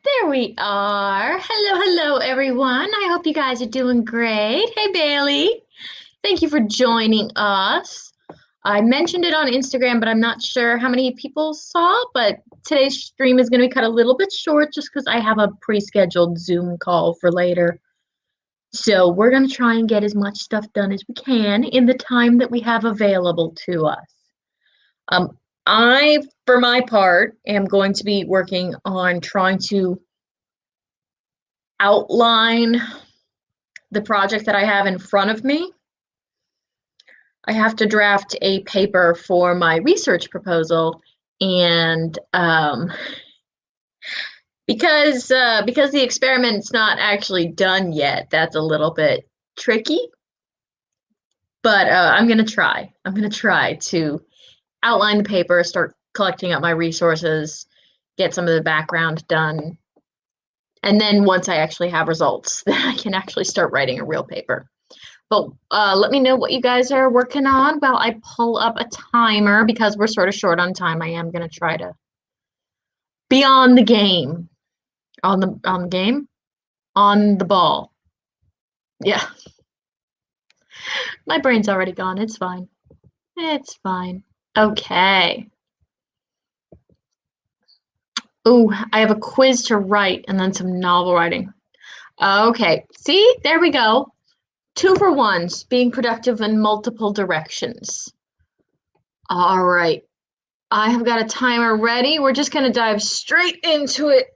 There we are. Hello, everyone. I hope you guys are doing great. Hey, Bailey. Thank you for joining us. I mentioned it on Instagram, but I'm not sure how many people saw. But today's stream is going to be cut a little bit short just because I have a pre-scheduled Zoom call for later. So we're going to try and get as much stuff done as we can in the time that we have available to us. Um, I, for my part, am going to be working on trying to outline the project that I have in front of me. I have to draft a paper for my research proposal, and because the experiment's not actually done yet, that's a little bit tricky. But I'm gonna try. I'm gonna try to outline the paper, start collecting up my resources, get some of the background done, and then once I actually have results, then I can actually start writing a real paper. But let me know what you guys are working on while I pull up a timer because we're sort of short on time. I am going to try to be on the game. On the game? On the ball. Yeah. My brain's already gone. It's fine. It's fine. Okay. Ooh, I have a quiz to write and then some novel writing. Okay. See? There we go. 2 for 1s, being productive in multiple directions. All right. I have got a timer ready. We're just going to dive straight into it.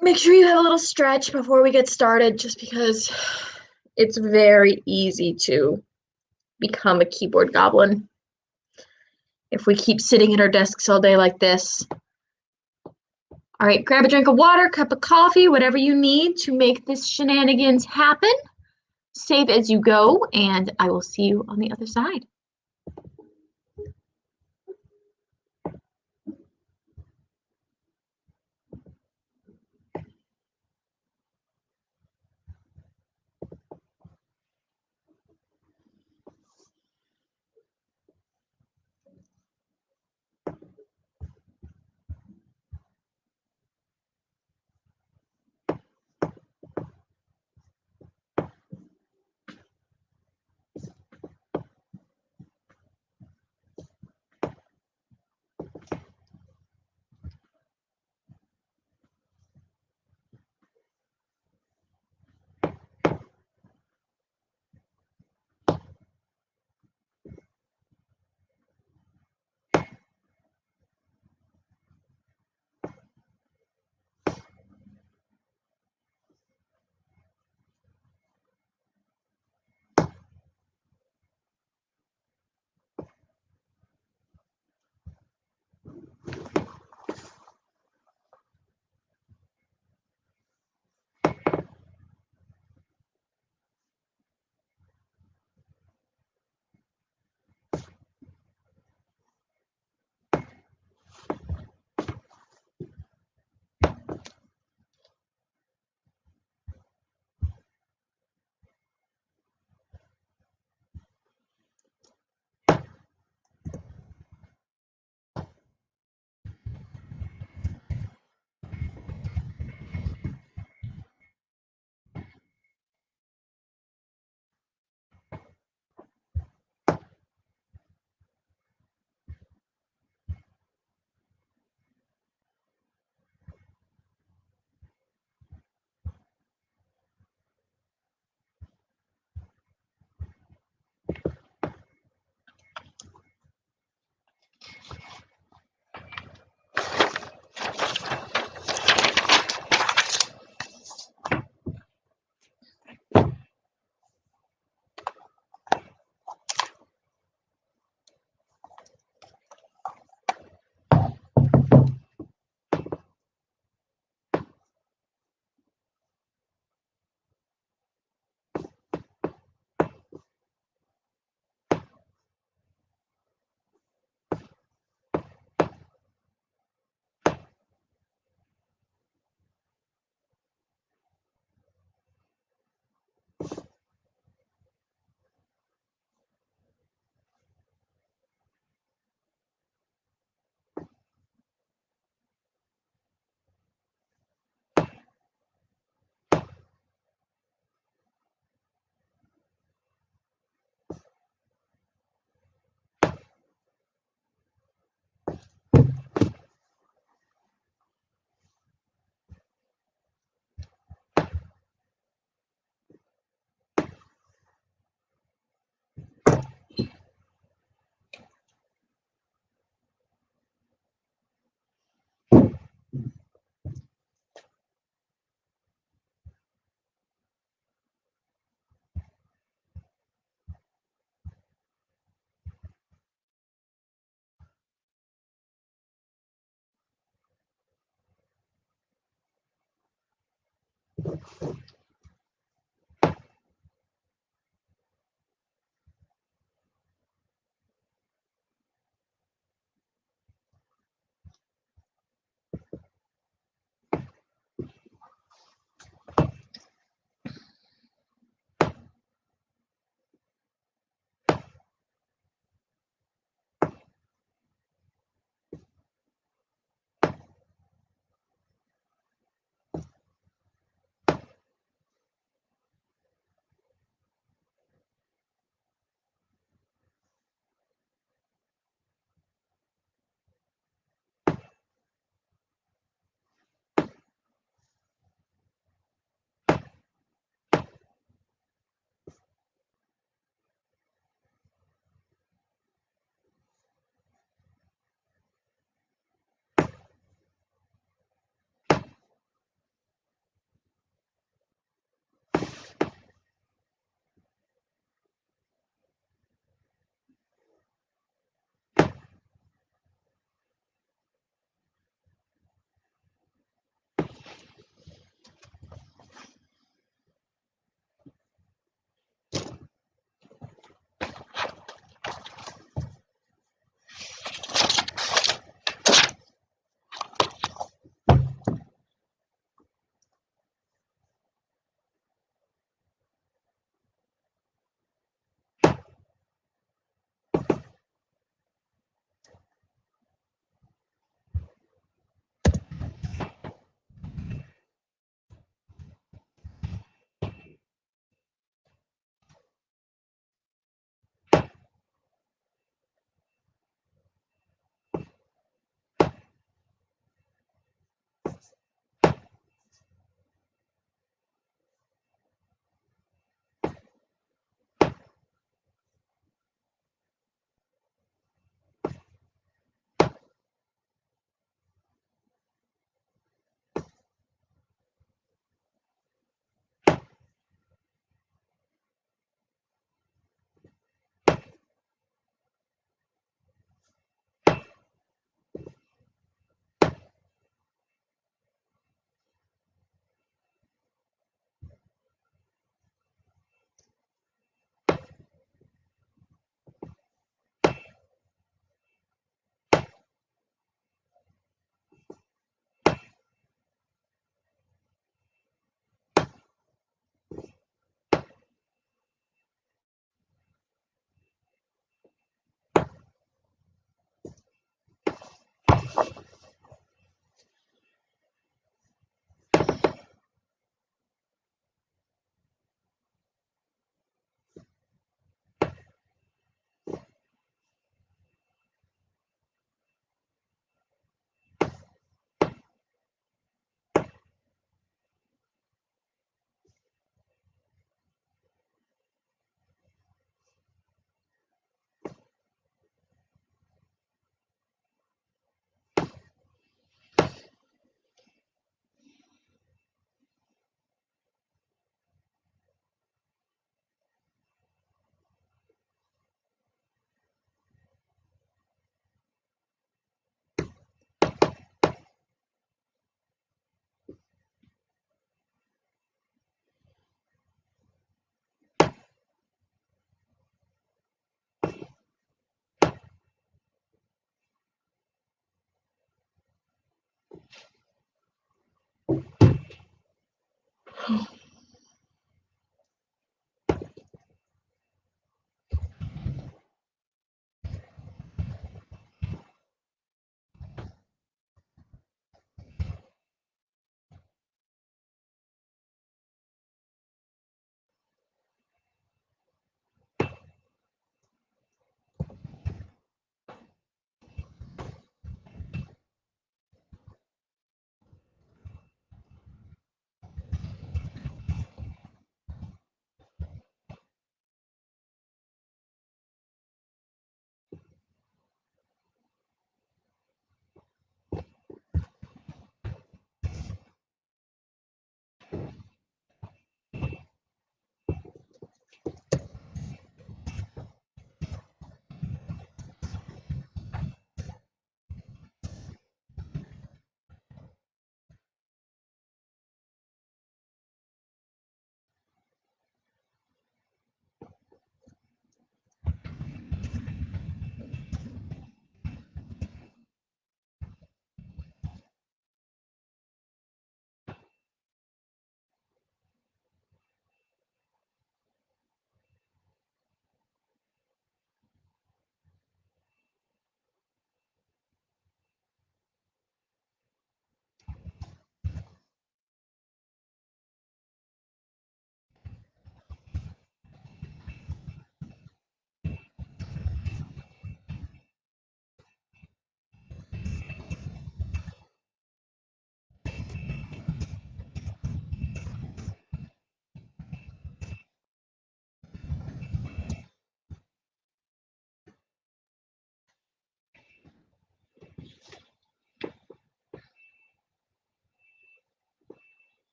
Make sure you have a little stretch before we get started, just because it's very easy to become a keyboard goblin if we keep sitting at our desks all day like this. All right, grab a drink of water, cup of coffee, whatever you need to make this shenanigans happen. Save as you go, and I will see you on the other side.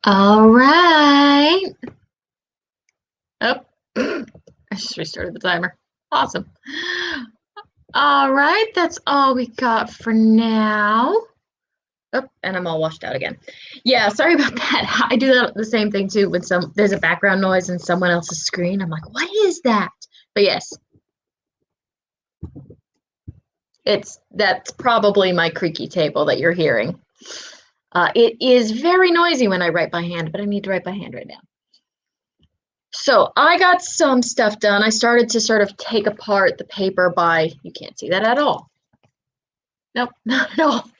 All right. Oh, I just restarted the timer. Awesome. All right, that's all we got for now. Oh, and I'm all washed out again. Yeah, sorry about that. I do that the same thing too when there's a background noise in someone else's screen. I'm like, what is that? But yes, that's probably my creaky table that you're hearing. It is very noisy when I write by hand, but I need to write by hand right now. So I got some stuff done. I started to sort of take apart the paper you can't see that at all. Nope, not at all.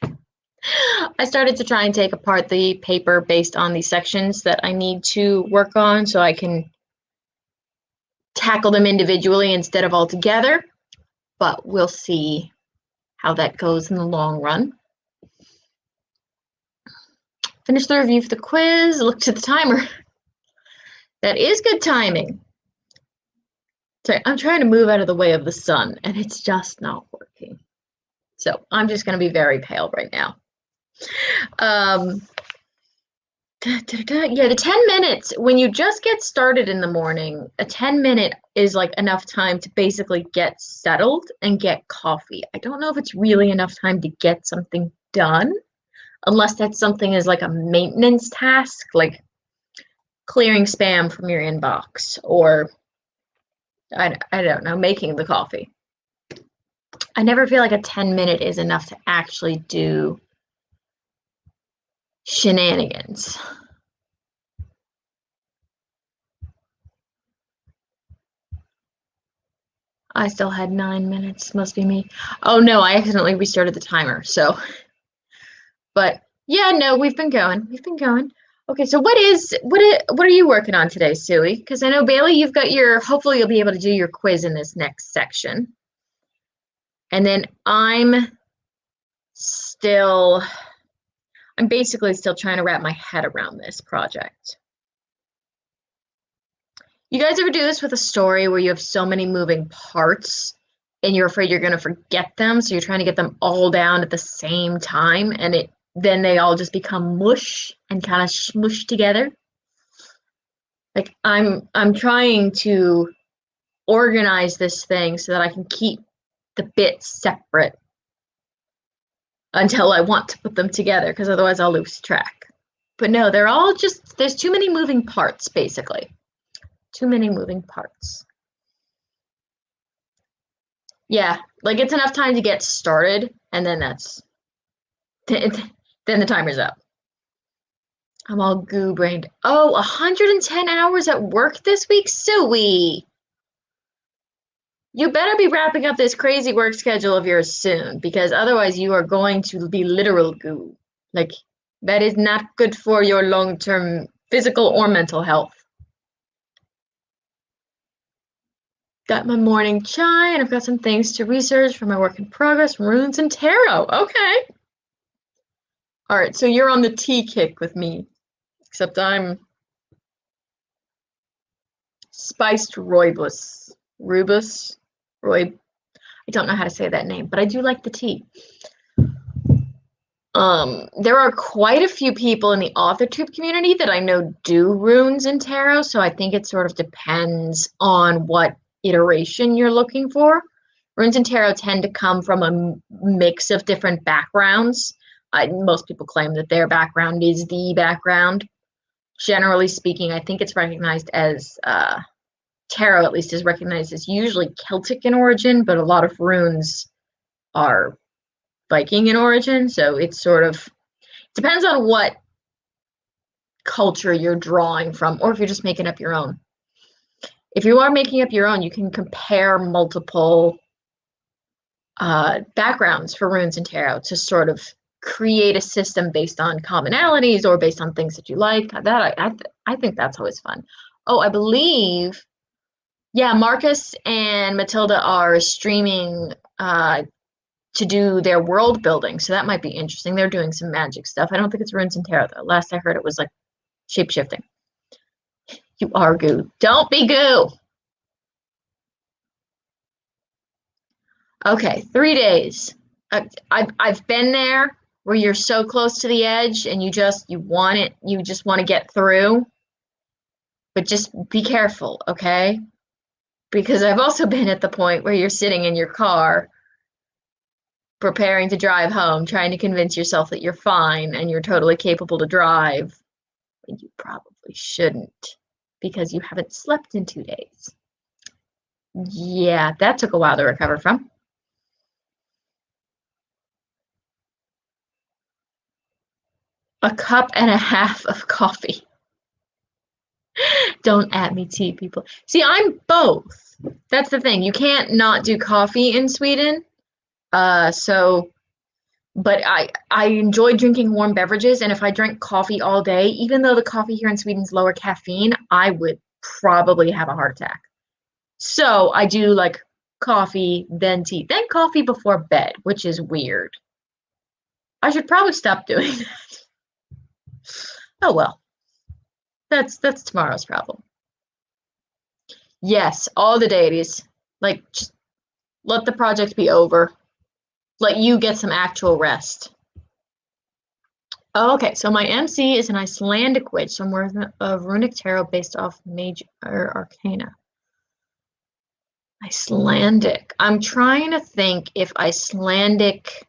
I started to try and take apart the paper based on the sections that I need to work on so I can tackle them individually instead of all together, but we'll see how that goes in the long run. Finish the review for the quiz, looked at the timer. That is good timing. Sorry, I'm trying to move out of the way of the sun and it's just not working. So I'm just going to be very pale right now. Yeah, the 10 minutes, when you just get started in the morning, a 10-minute is like enough time to basically get settled and get coffee. I don't know if it's really enough time to get something done, unless that something is like a maintenance task, like clearing spam from your inbox, or I don't know, making the coffee. I never feel like a 10-minute is enough to actually do shenanigans. I still had 9 minutes, must be me. Oh no, I accidentally restarted the timer, so. But yeah, no, we've been going. Okay, so what are you working on today, Suey? Because I know, Bailey, you've got hopefully you'll be able to do your quiz in this next section. And then I'm basically still trying to wrap my head around this project. You guys ever do this with a story where you have so many moving parts and you're afraid you're going to forget them, so you're trying to get them all down at the same time, and then they all just become mush and kind of smush together? Like I'm trying to organize this thing so that I can keep the bits separate until I want to put them together, because otherwise I'll lose track. But no, there's too many moving parts, basically. Too many moving parts. Yeah, like it's enough time to get started, and then then the timer's up. I'm all goo-brained. Oh, 110 hours at work this week? Suey! You better be wrapping up this crazy work schedule of yours soon, because otherwise you are going to be literal goo. Like, that is not good for your long-term physical or mental health. Got my morning chai, and I've got some things to research for my work in progress, runes and tarot. Okay. All right, so you're on the tea kick with me, except I'm spiced rooibos. I don't know how to say that name, but I do like the tea. There are quite a few people in the AuthorTube community that I know do runes and tarot, so I think it sort of depends on what iteration you're looking for. Runes and tarot tend to come from a mix of different backgrounds. Most people claim that their background is the background. Generally speaking, I think it's recognized as tarot, at least, is recognized as usually Celtic in origin, but a lot of runes are Viking in origin, so it sort of depends on what culture you're drawing from, or if you're just making up your own. If you are making up your own, you can compare multiple backgrounds for runes and tarot to sort of create a system based on commonalities or based on things that you like. I think that's always fun. Oh, I believe, yeah, Marcus and Matilda are streaming to do their world building, so that might be interesting. They're doing some magic stuff. I don't think it's Runes and Tarot though. Last I heard it was like shape-shifting. You are goo. Don't be goo. Okay, 3 days. I've been there where you're so close to the edge and you just want to get through. But just be careful, okay? Because I've also been at the point where you're sitting in your car preparing to drive home, trying to convince yourself that you're fine and you're totally capable to drive. And you probably shouldn't because you haven't slept in 2 days. Yeah, that took a while to recover from. A cup and a half of coffee. Don't at me tea, people. See, I'm both. That's the thing. You can't not do coffee in Sweden. But I enjoy drinking warm beverages, and if I drank coffee all day, even though the coffee here in Sweden is lower caffeine, I would probably have a heart attack. So I do like coffee, then tea, then coffee before bed, which is weird. I should probably stop doing that. Oh well. That's tomorrow's problem. Yes, all the deities. Like, just let the project be over. Let you get some actual rest. Oh, okay, so my MC is an Icelandic witch, so I'm working a runic tarot based off Major Arcana. Icelandic. I'm trying to think if Icelandic.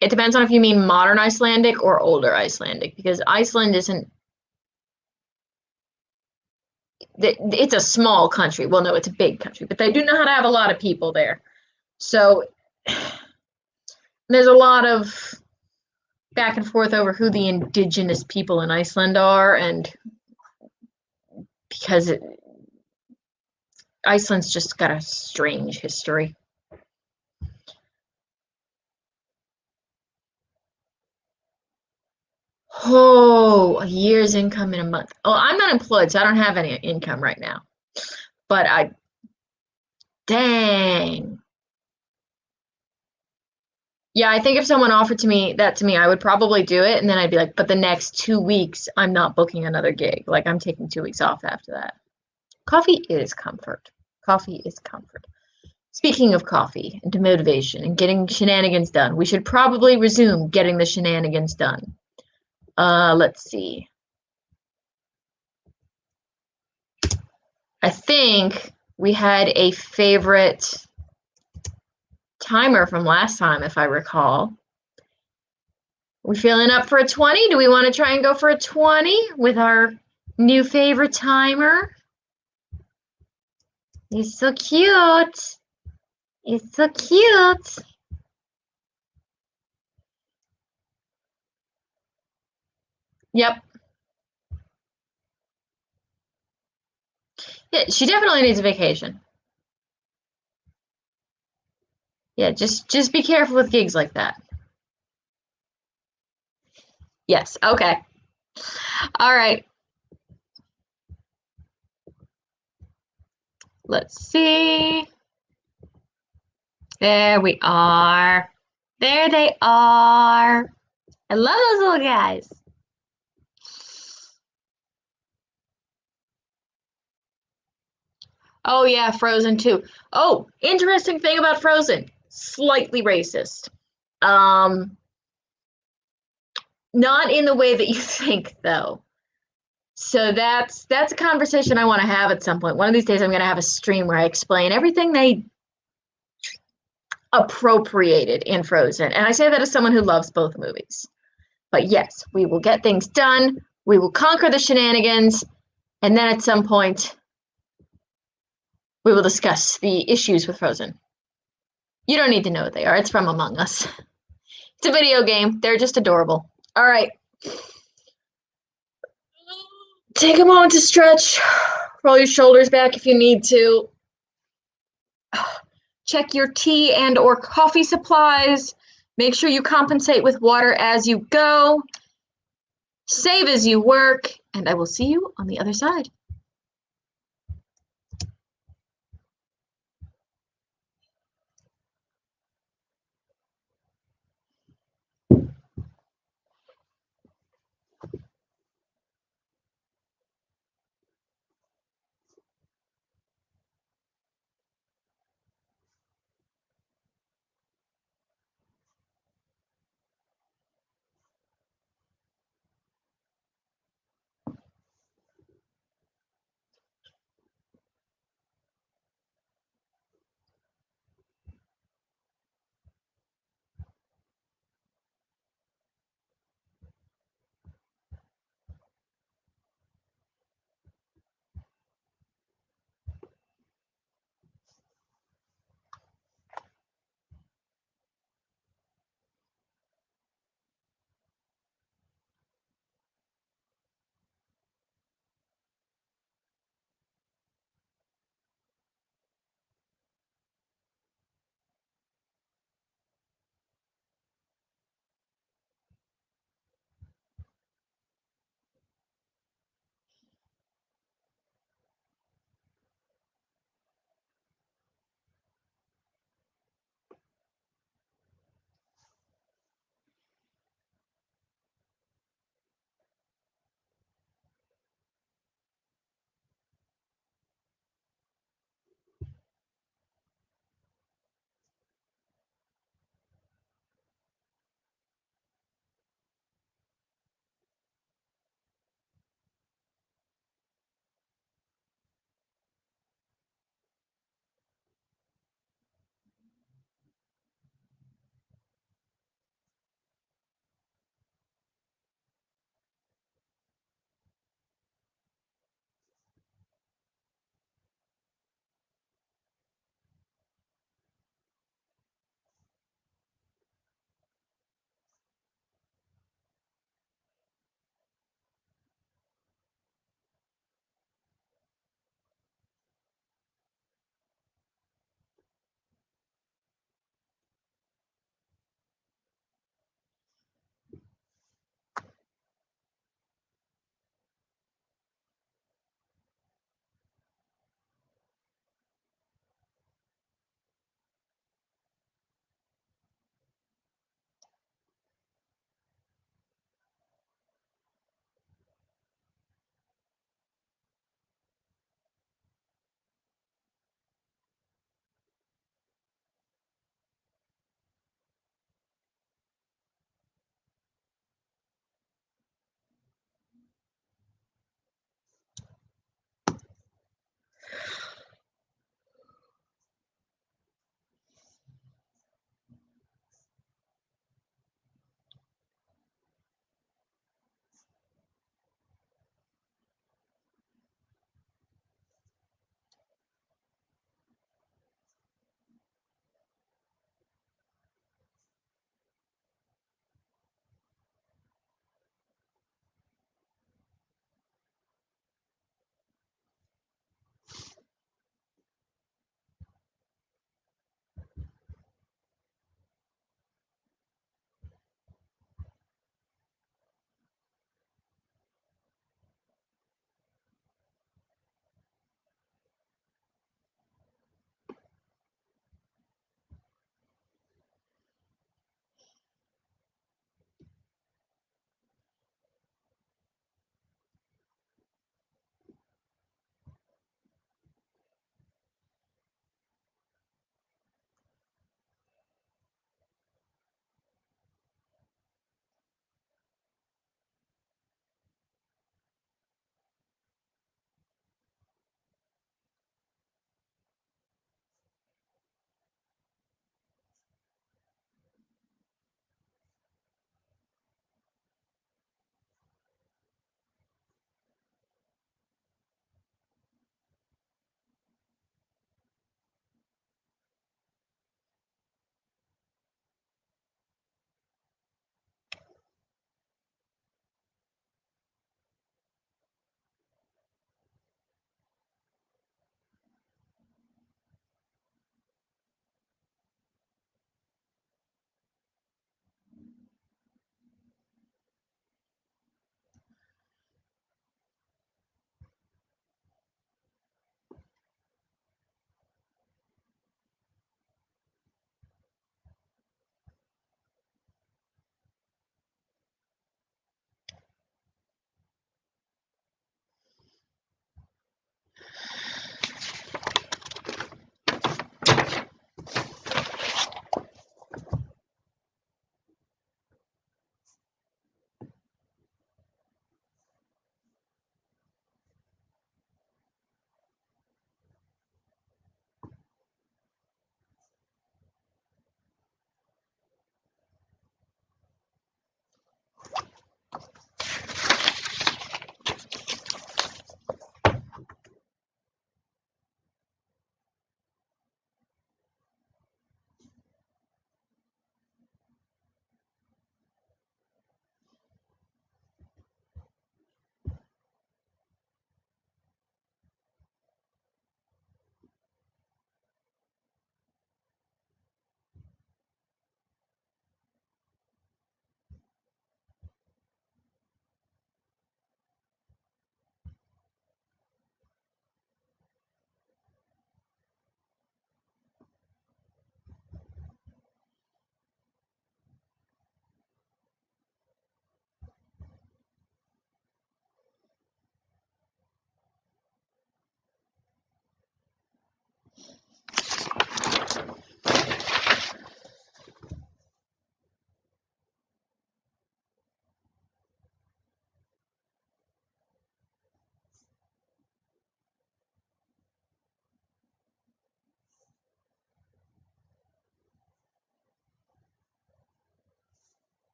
It depends on if you mean modern Icelandic or older Icelandic, because Iceland isn't. It's a small country. Well, no, it's a big country, but they do know how to have a lot of people there. So there's a lot of back and forth over who the indigenous people in Iceland are, and because Iceland's just got a strange history. Oh, a year's income in a month. Oh, I'm unemployed, so I don't have any income right now. But dang. Yeah, I think if someone offered that to me, I would probably do it, and then I'd be like, but the next 2 weeks, I'm not booking another gig. Like, I'm taking 2 weeks off after that. Coffee is comfort. Coffee is comfort. Speaking of coffee and motivation and getting shenanigans done, we should probably resume getting the shenanigans done. Let's see. I think we had a favorite timer from last time, if I recall. We feeling up for a 20? Do we want to try and go for a 20 with our new favorite timer? He's so cute. He's so cute. Yep. Yeah, she definitely needs a vacation. Yeah, just be careful with gigs like that. Yes, okay. All right. Let's see. There we are. There they are. I love those little guys. Oh yeah, Frozen 2. Oh, interesting thing about Frozen. Slightly racist. Not in the way that you think, though. So that's a conversation I want to have at some point. One of these days I'm going to have a stream where I explain everything they appropriated in Frozen. And I say that as someone who loves both movies. But yes, we will get things done. We will conquer the shenanigans. And then at some point, we will discuss the issues with Frozen. You don't need to know what they are. It's from Among Us. It's a video game. They're just adorable. All right. Take a moment to stretch. Roll your shoulders back if you need to. Check your tea and or coffee supplies. Make sure you compensate with water as you go. Save as you work. And I will see you on the other side.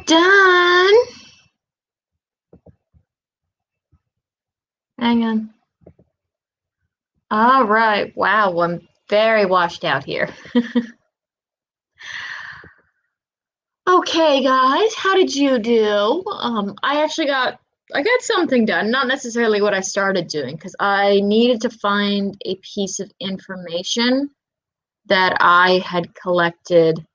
done. Hang on. All right. Wow, I'm very washed out here. Okay, guys, how did you do? I got something done, not necessarily what I started doing, because I needed to find a piece of information that I had collected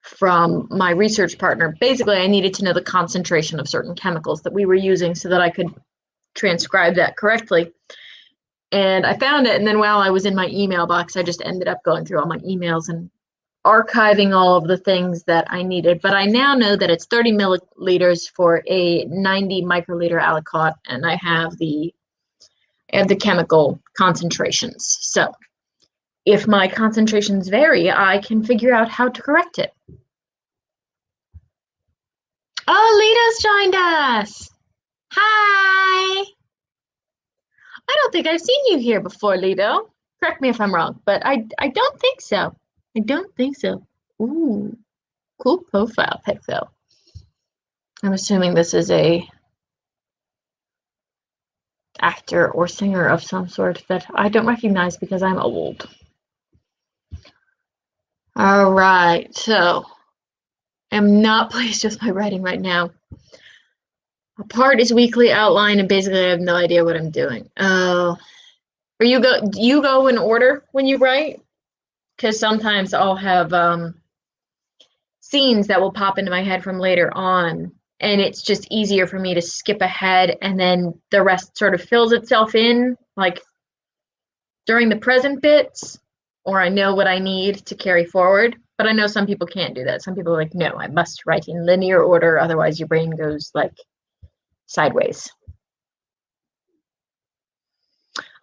from my research partner. Basically, I needed to know the concentration of certain chemicals that we were using so that I could transcribe that correctly. And I found it, and then while I was in my email box, I just ended up going through all my emails and archiving all of the things that I needed. But I now know that it's 30 milliliters for a 90 microliter aliquot, and I have the chemical concentrations. So if my concentrations vary, I can figure out how to correct it. Oh, Lito's joined us. Hi. I don't think I've seen you here before, Lito. Correct me if I'm wrong, but I don't think so. I don't think so. Ooh, cool profile pic though. I'm assuming this is a actor or singer of some sort that I don't recognize because I'm old. All right, so I'm not pleased with my writing right now. A part is weekly outline, and basically I have no idea what I'm doing. Oh, do you go in order when you write? Because sometimes I'll have scenes that will pop into my head from later on, and it's just easier for me to skip ahead, and then the rest sort of fills itself in, like during the present bits, or I know what I need to carry forward. But I know some people can't do that. Some people are like, no, I must write in linear order, otherwise your brain goes like sideways.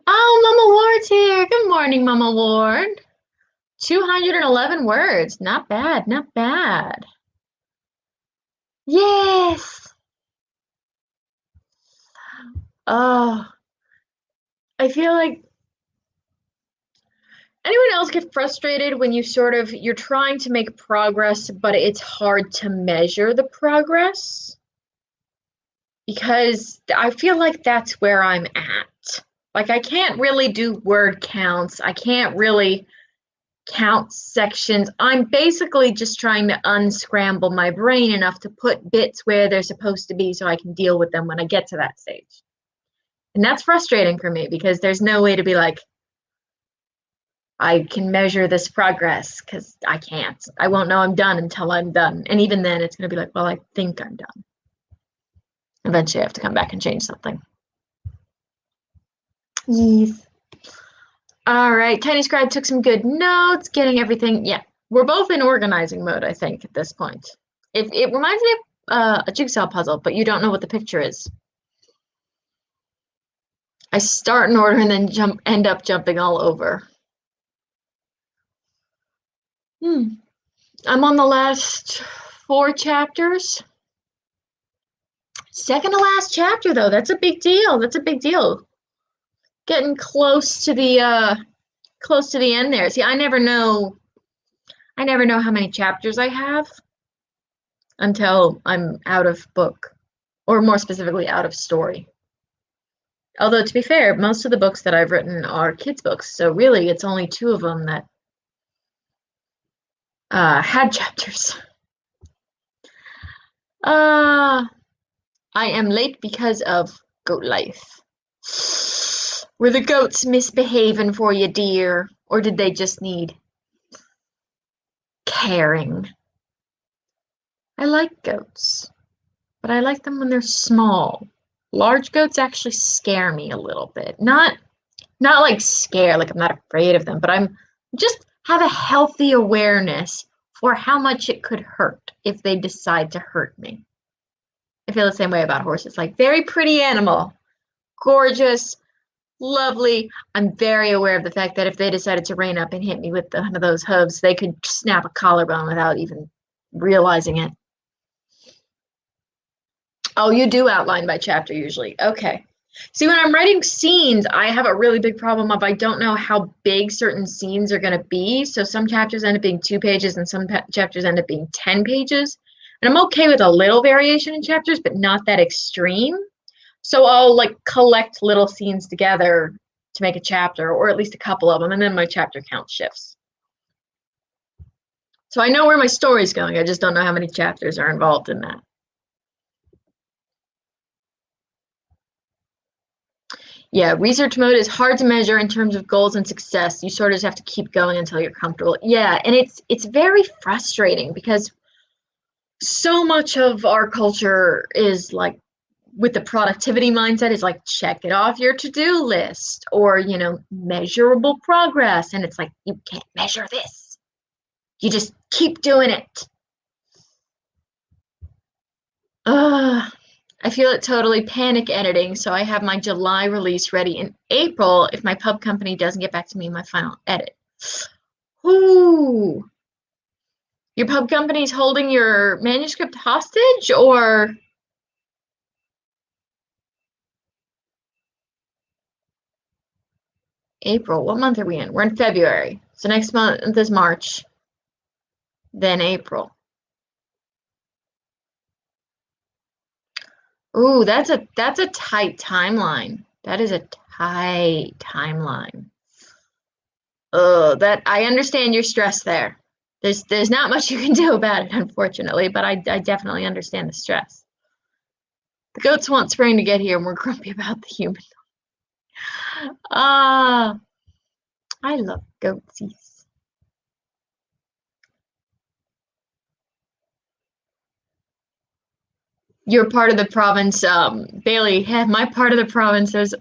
Oh, Mama Ward's here. Good morning, Mama Ward. 211 words. Not bad, not bad. Yes. Oh, I feel like anyone else get frustrated when you're trying to make progress, but it's hard to measure the progress? Because I feel like that's where I'm at. Like, I can't really do word counts. I can't really count sections. I'm basically just trying to unscramble my brain enough to put bits where they're supposed to be so I can deal with them when I get to that stage. And that's frustrating for me because there's no way to be like, I can measure this progress, because I can't. I won't know I'm done until I'm done. And even then, it's going to be like, well, I think I'm done. Eventually, I have to come back and change something. Yes. All right. Tiny Scribe took some good notes, getting everything. Yeah, we're both in organizing mode, I think, at this point. It reminds me of a jigsaw puzzle, but you don't know what the picture is. I start in order and then end up jumping all over. I'm on the last 4 chapters. Second to last chapter, though. That's a big deal. That's a big deal. Getting close to the end there. See, I never know how many chapters I have until I'm out of book, or more specifically, out of story. Although, to be fair, most of the books that I've written are kids' books, so really it's only 2 of them that had chapters. I am late because of goat life. Were the goats misbehaving for you, dear? Or did they just need caring? I like goats, but I like them when they're small. Large goats actually scare me a little bit. Not like scare, like I'm not afraid of them, but I'm just have a healthy awareness for how much it could hurt if they decide to hurt me. I feel the same way about horses. Like, very pretty animal, gorgeous, lovely. I'm very aware of the fact that if they decided to rein up and hit me with one of those hooves, they could snap a collarbone without even realizing it. Oh, you do outline by chapter usually. Okay. See, when I'm writing scenes, I have a really big problem of I don't know how big certain scenes are going to be. So some chapters end up being 2 pages and some chapters end up being 10 pages. And I'm okay with a little variation in chapters, but not that extreme. So I'll like collect little scenes together to make a chapter, or at least a couple of them, and then my chapter count shifts. So I know where my story's going. I just don't know how many chapters are involved in that. Yeah, research mode is hard to measure in terms of goals and success. You sort of just have to keep going until you're comfortable. Yeah, and it's very frustrating because so much of our culture is like with the productivity mindset is like check it off your to-do list, or measurable progress, and it's like you can't measure this. You just keep doing it. I feel it totally panic editing, so I have my July release ready in April if my pub company doesn't get back to me in my final edit. Ooh. Your pub company's holding your manuscript hostage, or? April, what month are we in? We're in February. So next month is March, then April. Ooh, that's a tight timeline. That is a tight timeline. That I understand your stress there. There's not much you can do about it, unfortunately, but I definitely understand the stress. The goats want spring to get here, and we're grumpy about the human. I love goatsies. Your part of the province, Bailey, my part of the province, there's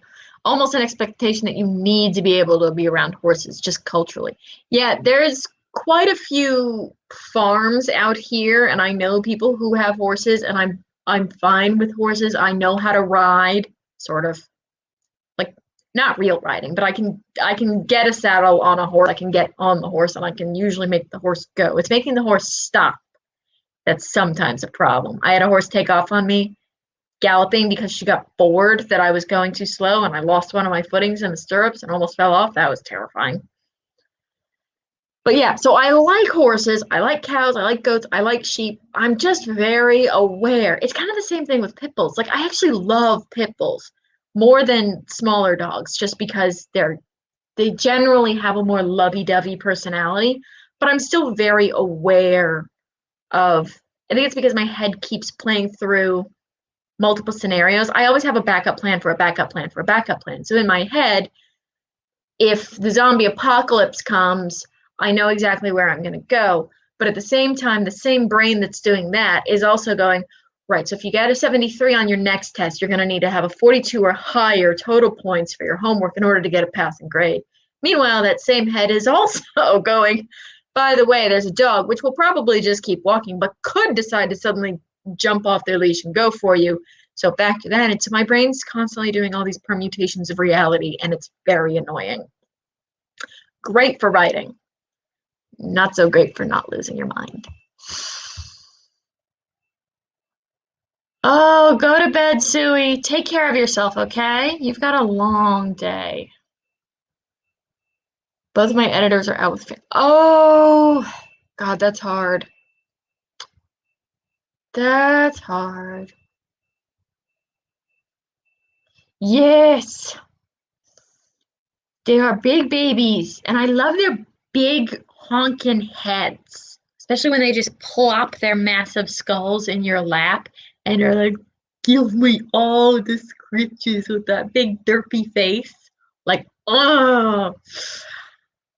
almost an expectation that you need to be able to be around horses, just culturally. Yeah, there's quite a few farms out here, and I know people who have horses, and I'm fine with horses. I know how to ride, sort of. Like not real riding, but I can get a saddle on a horse. I can get on the horse, and I can usually make the horse go. It's making the horse stop that's sometimes a problem. I had a horse take off on me galloping because she got bored that I was going too slow, and I lost one of my footings in the stirrups and almost fell off. That was terrifying. But yeah, so I like horses, I like cows, I like goats, I like sheep. I'm just very aware. It's kind of the same thing with pit bulls. Like I actually love pit bulls more than smaller dogs just because they generally have a more lovey-dovey personality, but I'm still very aware of, I think it's because my head keeps playing through multiple scenarios. I always have a backup plan for a backup plan for a backup plan. So in my head, if the zombie apocalypse comes, I know exactly where I'm going to go. But at the same time, the same brain that's doing that is also going, right, so if you get a 73 on your next test, you're going to need to have a 42 or higher total points for your homework in order to get a passing grade. Meanwhile, that same head is also going, by the way, there's a dog, which will probably just keep walking, but could decide to suddenly jump off their leash and go for you. So back to that. And so my brain's constantly doing all these permutations of reality, and it's very annoying. Great for writing. Not so great for not losing your mind. Oh, go to bed, Suey. Take care of yourself, okay? You've got a long day. Both of my editors are out with oh, God, that's hard. That's hard. Yes. They are big babies, and I love their big honking heads, especially when they just plop their massive skulls in your lap and are like, give me all the scritches with that big derpy face. Like, oh.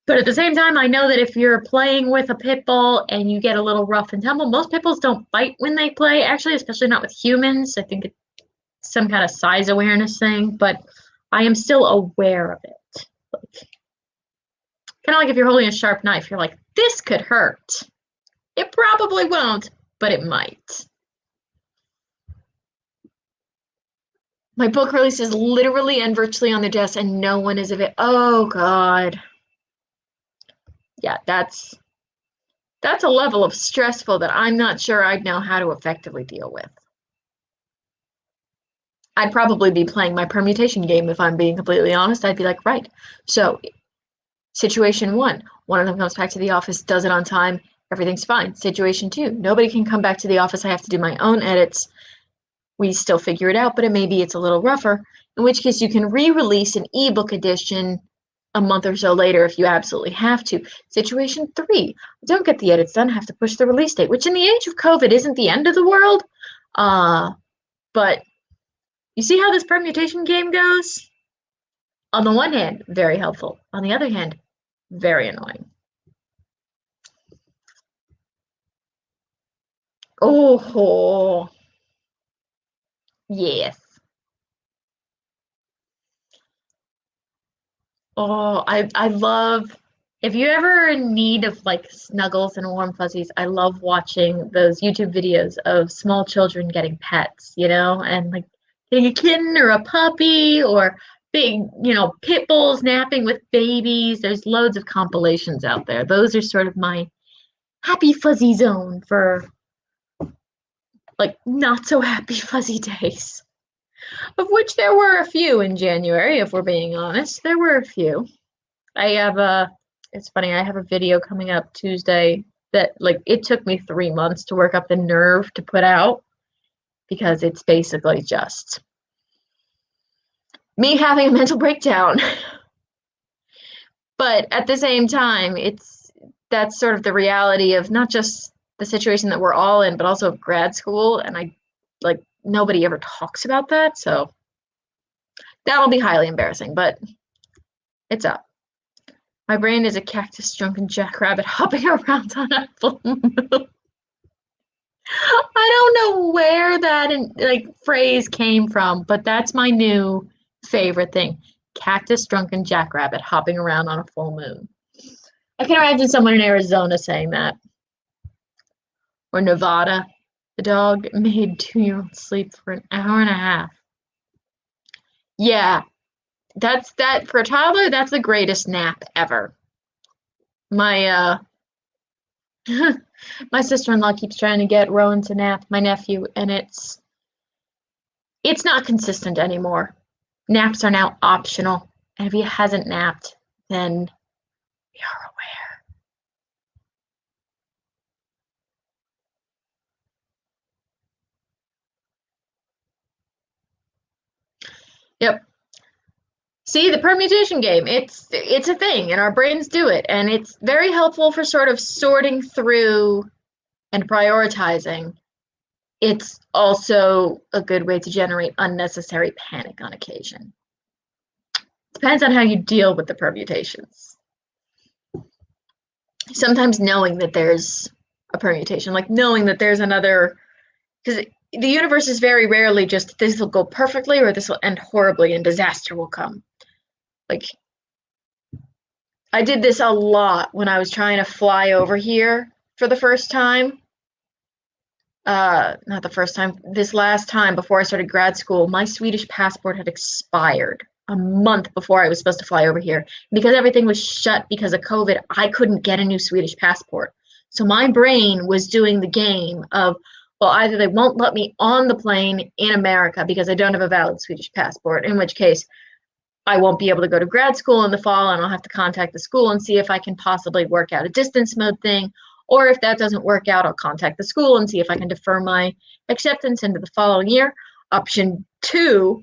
But at the same time, I know that if you're playing with a pit bull and you get a little rough and tumble, most pit bulls don't bite when they play, actually, especially not with humans. I think it's some kind of size awareness thing, but I am still aware of it. Like, kind of like if you're holding a sharp knife, you're like, this could hurt. It probably won't, but it might. My book release is literally and virtually on the desk, and no one is available. Oh, God. Yeah, that's a level of stressful that I'm not sure I'd know how to effectively deal with. I'd probably be playing my permutation game if I'm being completely honest. I'd be like, right, so situation one of them comes back to the office, does it on time, everything's fine. Situation 2, nobody can come back to the office. I have to do my own edits. We still figure it out, but maybe it's a little rougher, in which case you can re-release an ebook edition a month or so later if you absolutely have to. Situation 3, don't get the edits done, have to push the release date, which in the age of COVID isn't the end of the world. But you see how this permutation game goes? On the one hand, very helpful. On the other hand, very annoying. Oh, yes. Oh, I love, if you're ever in need of like snuggles and warm fuzzies, I love watching those YouTube videos of small children getting pets, and like getting a kitten or a puppy or big, pit bulls napping with babies. There's loads of compilations out there. Those are sort of my happy fuzzy zone for like not so happy fuzzy days. Of which there were a few in January, if we're being honest. There were a few. It's funny, I have a video coming up Tuesday that, like, it took me 3 months to work up the nerve to put out because it's basically just me having a mental breakdown. But at the same time, that's sort of the reality of not just the situation that we're all in, but also grad school. And nobody ever talks about that. So that'll be highly embarrassing, but it's up. My brain is a cactus drunken jackrabbit hopping around on a full moon. I don't know where that phrase came from, but that's my new favorite thing. Cactus drunken jackrabbit hopping around on a full moon. I can imagine someone in Arizona saying that. Or Nevada. The dog made 2-year-old sleep for an hour and a half. Yeah, that for a toddler, that's the greatest nap ever. My my sister-in-law keeps trying to get Rowan to nap, my nephew, and it's not consistent anymore. Naps are now optional, and if he hasn't napped, then we are aware. Yep. See, the permutation game, it's a thing, and our brains do it, and it's very helpful for sort of sorting through and prioritizing. It's also a good way to generate unnecessary panic on occasion. Depends on how you deal with the permutations. Sometimes knowing that there's a permutation, like knowing that there's another, because the universe is very rarely just this will go perfectly or this will end horribly and disaster will come. Like, I did this a lot when I was trying to fly over here for the first time. Not the first time, this last time before I started grad school, my Swedish passport had expired a month before I was supposed to fly over here. Because everything was shut because of COVID, I couldn't get a new Swedish passport. So my brain was doing the game of, well, either they won't let me on the plane in America because I don't have a valid Swedish passport, in which case I won't be able to go to grad school in the fall and I'll have to contact the school and see if I can possibly work out a distance mode thing. Or if that doesn't work out, I'll contact the school and see if I can defer my acceptance into the following year. Option 2,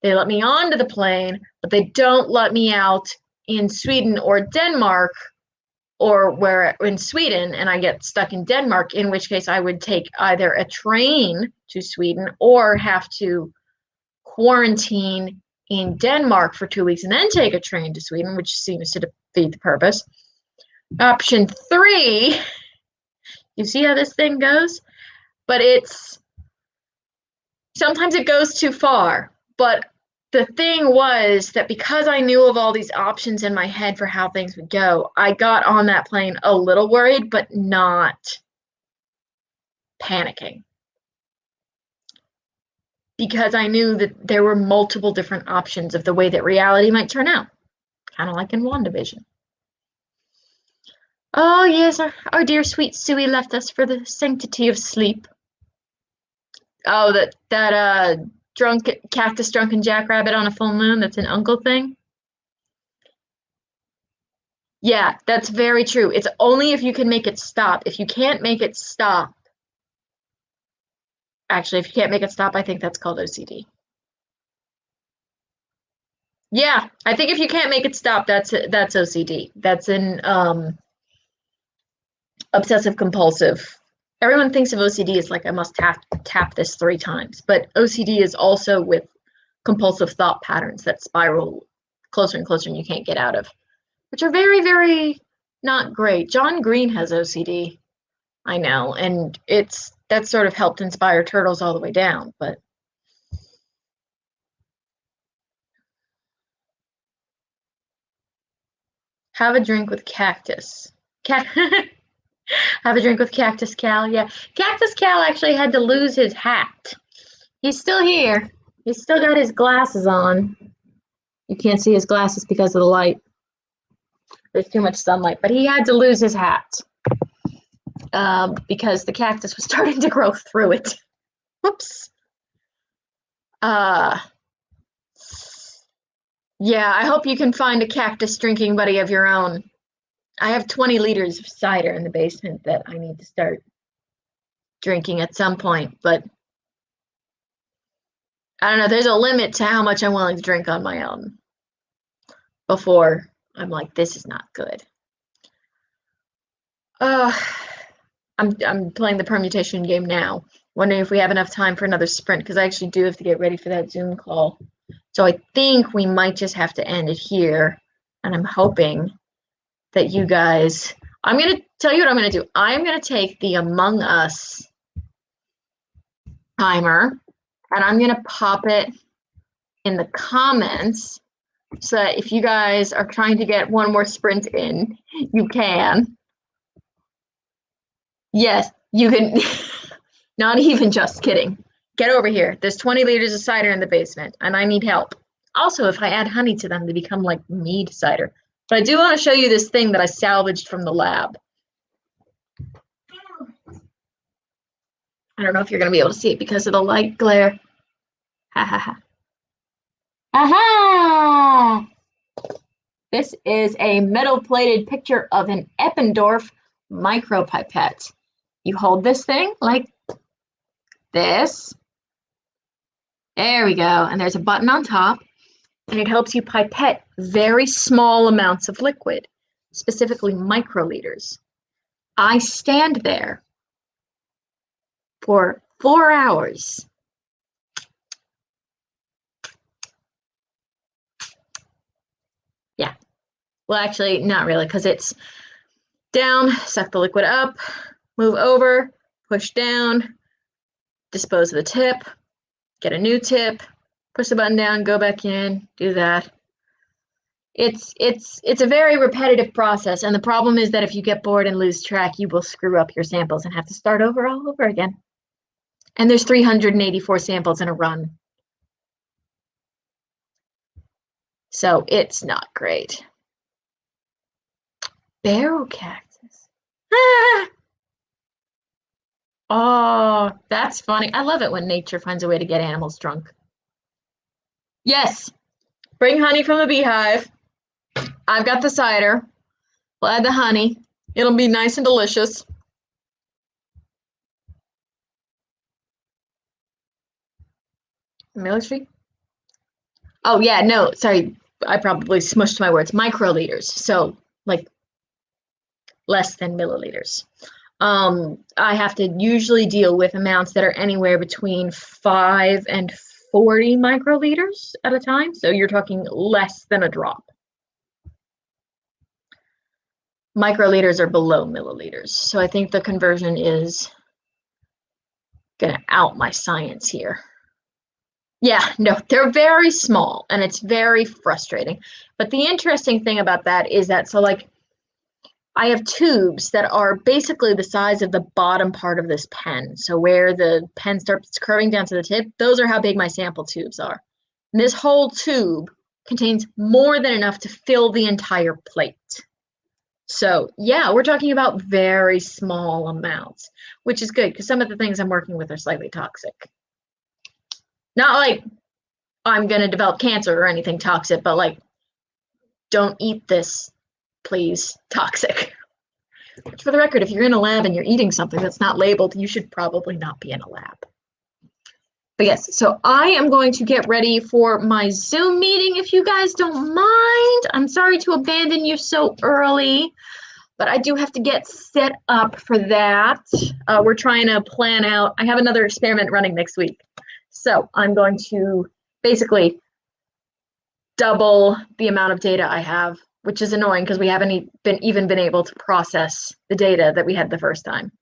they let me onto the plane, but they don't let me out in Sweden or Denmark, or where in Sweden, and I get stuck in Denmark, in which case I would take either a train to Sweden or have to quarantine in Denmark for 2 weeks and then take a train to Sweden, which seems to defeat the purpose. Option 3, you see how this thing goes? But sometimes it goes too far. But the thing was that because I knew of all these options in my head for how things would go, I got on that plane a little worried, but not panicking. Because I knew that there were multiple different options of the way that reality might turn out. Kind of like in WandaVision. Oh, yes, our dear sweet Suey left us for the sanctity of sleep. Oh, that cactus drunken jackrabbit on a full moon, that's an uncle thing? Yeah, that's very true. It's only if you can make it stop. If you can't make it stop, actually, if you can't make it stop, I think that's called OCD. Yeah, I think if you can't make it stop, that's OCD. That's an obsessive compulsive. Everyone thinks of OCD as like I must tap this 3 times, but OCD is also with compulsive thought patterns that spiral closer and closer and you can't get out of, which are very, very not great. John Green has OCD, I know, and that sort of helped inspire Turtles All the Way Down, but have a drink with Cactus. Have a drink with Cactus Cal. Yeah, Cactus Cal actually had to lose his hat. He's still here. He's still got his glasses on. You can't see his glasses because of the light. There's too much sunlight, but he had to lose his hat because the cactus was starting to grow through it. Whoops. Yeah, I hope you can find a cactus drinking buddy of your own. I have 20 liters of cider in the basement that I need to start drinking at some point, but I don't know, there's a limit to how much I'm willing to drink on my own before I'm like, this is not good. I'm playing the permutation game now, wondering if we have enough time for another sprint, because I actually do have to get ready for that Zoom call. So I think we might just have to end it here, and I'm hoping that you guys, I'm going to tell you what I'm going to do. I'm going to take the Among Us timer, and I'm going to pop it in the comments so that if you guys are trying to get one more sprint in, you can. Yes, you can. Not even just kidding. Get over here. There's 20 liters of cider in the basement, and I need help. Also, if I add honey to them, they become like mead cider. But I do want to show you this thing that I salvaged from the lab. I don't know if you're going to be able to see it because of the light glare. Ha ha ha. Aha! This is a metal-plated picture of an Eppendorf micropipette. You hold this thing like this. There we go. And there's a button on top, and it helps you pipette very small amounts of liquid, specifically microliters. I stand there for 4 hours. Yeah. Well, actually, not really, because it's down, suck the liquid up, move over, push down, dispose of the tip, get a new tip, push the button down, go back in, do that. It's a very repetitive process, and the problem is that if you get bored and lose track, you will screw up your samples and have to start over all over again. And there's 384 samples in a run. So it's not great. Barrel cactus. Ah! Oh, that's funny. I love it when nature finds a way to get animals drunk. Yes, bring honey from the beehive. I've got the cider. We'll add the honey. It'll be nice and delicious. Military? Oh, yeah, no, sorry. I probably smushed my words. Microliters. So, like, less than milliliters. I have to usually deal with amounts that are anywhere between 5 and 40 microliters at a time. So you're talking less than a drop. Microliters are below milliliters. So I think the conversion is going to out my science here. Yeah, no, they're very small and it's very frustrating. But the interesting thing about that is that, so like, I have tubes that are basically the size of the bottom part of this pen. So where the pen starts curving down to the tip, those are how big my sample tubes are. And this whole tube contains more than enough to fill the entire plate. So yeah, we're talking about very small amounts, which is good because some of the things I'm working with are slightly toxic. Not like I'm going to develop cancer or anything toxic, but like, don't eat this please, toxic. Which, for the record, if you're in a lab and you're eating something that's not labeled, you should probably not be in a lab. But yes, so I am going to get ready for my Zoom meeting if you guys don't mind. I'm sorry to abandon you so early, but I do have to get set up for that. We're trying to plan out, I have another experiment running next week. So I'm going to basically double the amount of data I have, which is annoying because we haven't even been able to process the data that we had the first time.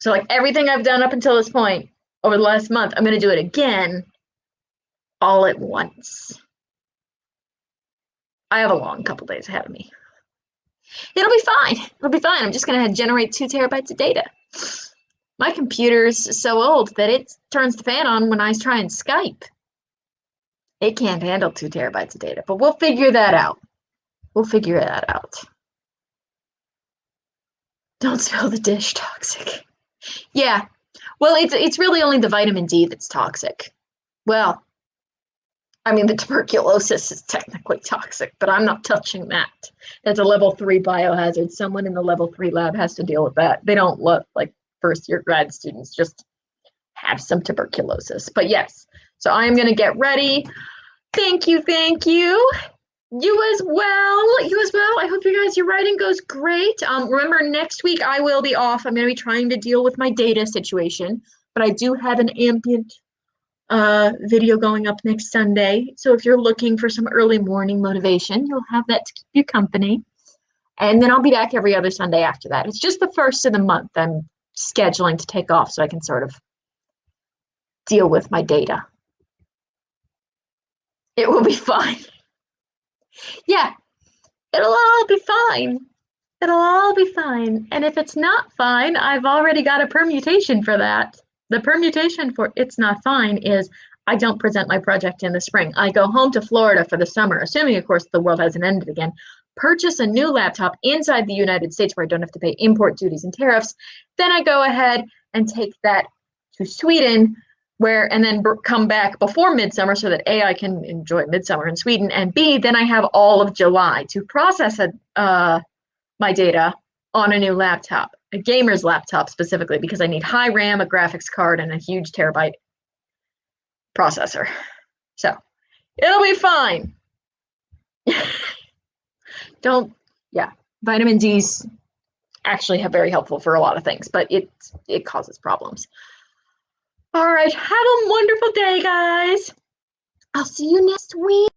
So like everything I've done up until this point over the last month, I'm going to do it again all at once. I have a long couple days ahead of me. It'll be fine. It'll be fine. I'm just going to generate 2 terabytes of data. My computer's so old that it turns the fan on when I try and Skype. It can't handle 2 terabytes of data, but we'll figure that out. We'll figure that out. Don't spill the dish, toxic. Yeah, well, it's really only the vitamin D that's toxic. Well, I mean, the tuberculosis is technically toxic, but I'm not touching that. That's a level 3 biohazard. Someone in the level 3 lab has to deal with that. They don't look like first-year grad students, just have some tuberculosis. But yes, so I am going to get ready. Thank you, thank you. You as well. You as well. I hope your writing goes great. Remember, next week I will be off. I'm going to be trying to deal with my data situation, but I do have an ambient video going up next Sunday. So if you're looking for some early morning motivation, you'll have that to keep you company. And then I'll be back every other Sunday after that. It's just the first of the month I'm scheduling to take off so I can sort of deal with my data. It will be fine. Yeah, it'll all be fine. It'll all be fine. And if it's not fine, I've already got a permutation for that. The permutation for it's not fine is I don't present my project in the spring. I go home to Florida for the summer, assuming, of course, the world hasn't ended again, purchase a new laptop inside the United States where I don't have to pay import duties and tariffs. Then I go ahead and take that to Sweden, and then come back before midsummer so that A, I can enjoy midsummer in Sweden, and B, then I have all of July to process my data on a new laptop, a gamer's laptop specifically, because I need high RAM, a graphics card, and a huge terabyte processor. So it'll be fine. Vitamin D's actually very helpful for a lot of things, but it causes problems. All right, have a wonderful day, guys. I'll see you next week.